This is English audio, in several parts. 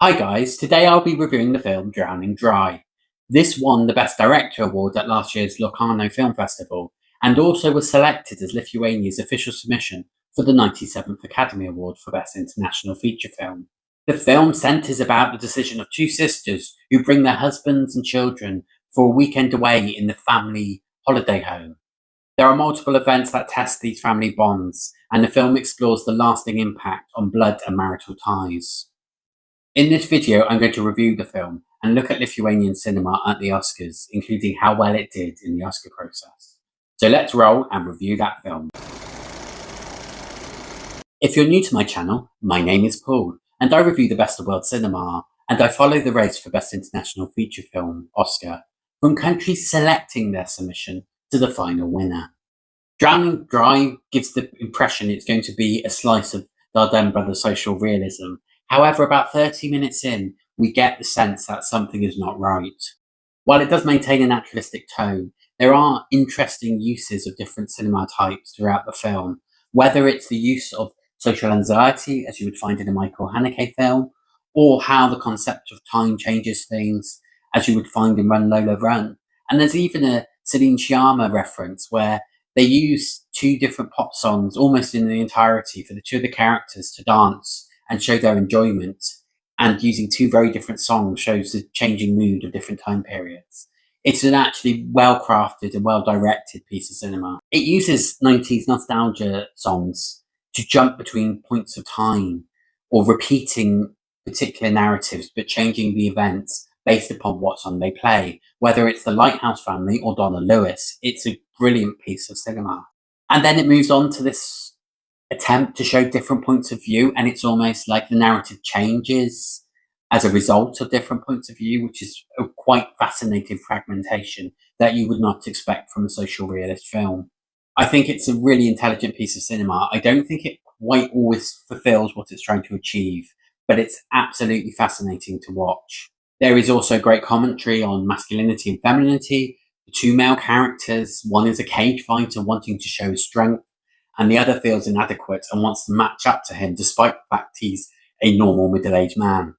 Hi guys, today I'll be reviewing the film Drowning Dry. This won the Best Director award at last year's Locarno Film Festival and also was selected as Lithuania's official submission for the 97th Academy Award for Best International Feature Film. The film centres about the decision of two sisters who bring their husbands and children for a weekend away in the family holiday home. There are multiple events that test these family bonds, and the film explores the lasting impact on blood and marital ties. In this video, I'm going to review the film and look at Lithuanian cinema at the Oscars, including how well it did in the Oscar process. So let's roll and review that film. If you're new to my channel, my name is Paul, and I review the best of world cinema, and I follow the race for Best International Feature Film, Oscar, from countries selecting their submission to the final winner. Drowning Dry gives the impression it's going to be a slice of Dardenne Brothers social realism. However, about 30 minutes in, we get the sense that something is not right. While it does maintain a naturalistic tone, there are interesting uses of different cinema types throughout the film, whether it's the use of social anxiety, as you would find in a Michael Haneke film, or how the concept of time changes things, as you would find in Run Lola Run. And there's even a Celine Sciamma reference where they use two different pop songs almost in the entirety for the two of the characters to dance and show their enjoyment, and using two very different songs shows the changing mood of different time periods. It's an actually well-crafted and well-directed piece of cinema. It uses 90s nostalgia songs to jump between points of time or repeating particular narratives but changing the events based upon what song they play. Whether it's the Lighthouse Family or Donna Lewis, it's a brilliant piece of cinema. And then it moves on to this attempt to show different points of view, and it's almost like the narrative changes as a result of different points of view, which is a quite fascinating fragmentation that you would not expect from a social realist film. I think it's a really intelligent piece of cinema. I don't think it quite always fulfills what it's trying to achieve, but it's absolutely fascinating to watch. There is also great commentary on masculinity and femininity. The two male characters, one is a cage fighter wanting to show strength, and the other feels inadequate and wants to match up to him despite the fact he's a normal middle-aged man.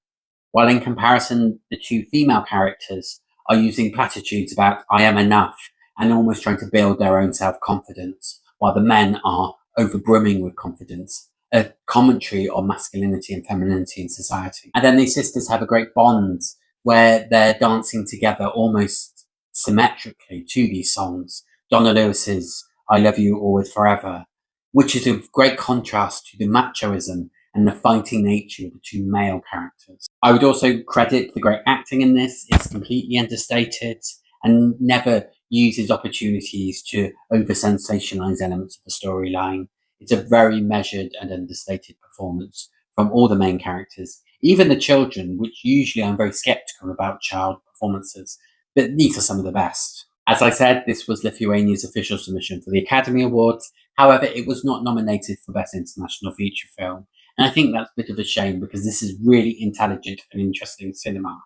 While in comparison, the two female characters are using platitudes about I am enough and almost trying to build their own self-confidence, while the men are overbrimming with confidence, a commentary on masculinity and femininity in society. And then these sisters have a great bond where they're dancing together almost symmetrically to these songs. Donna Lewis's I Love You Always Forever, which is a great contrast to the machoism and the fighting nature of the two male characters. I would also credit the great acting in this. It's completely understated and never uses opportunities to over-sensationalize elements of the storyline. It's a very measured and understated performance from all the main characters, even the children, which usually I'm very skeptical about child performances, but these are some of the best. As I said, this was Lithuania's official submission for the Academy Awards. However, it was not nominated for Best International Feature Film. And I think that's a bit of a shame because this is really intelligent and interesting cinema.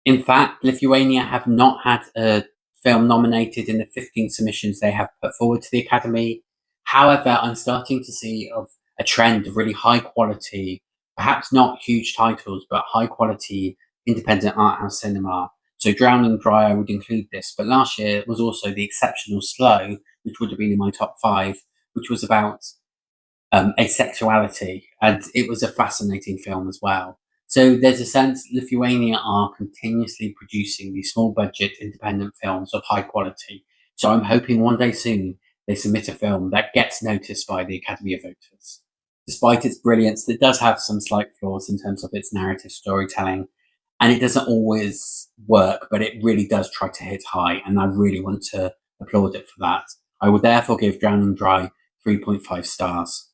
In fact, Lithuania have not had a film nominated in the 15 submissions they have put forward to the Academy. However, I'm starting to see a trend of really high quality, perhaps not huge titles, but high quality independent art house cinema. So Drowning Dry, I would include this, but last year was also The Exceptional Slow, which would have been in my top 5, which was about asexuality, and it was a fascinating film as well. So there's a sense Lithuania are continuously producing these small budget independent films of high quality. So I'm hoping one day soon they submit a film that gets noticed by the Academy of Voters. Despite its brilliance, it does have some slight flaws in terms of its narrative storytelling, and it doesn't always work, but it really does try to hit high, and I really want to applaud it for that. I will therefore give Drowning Dry 3.5 stars.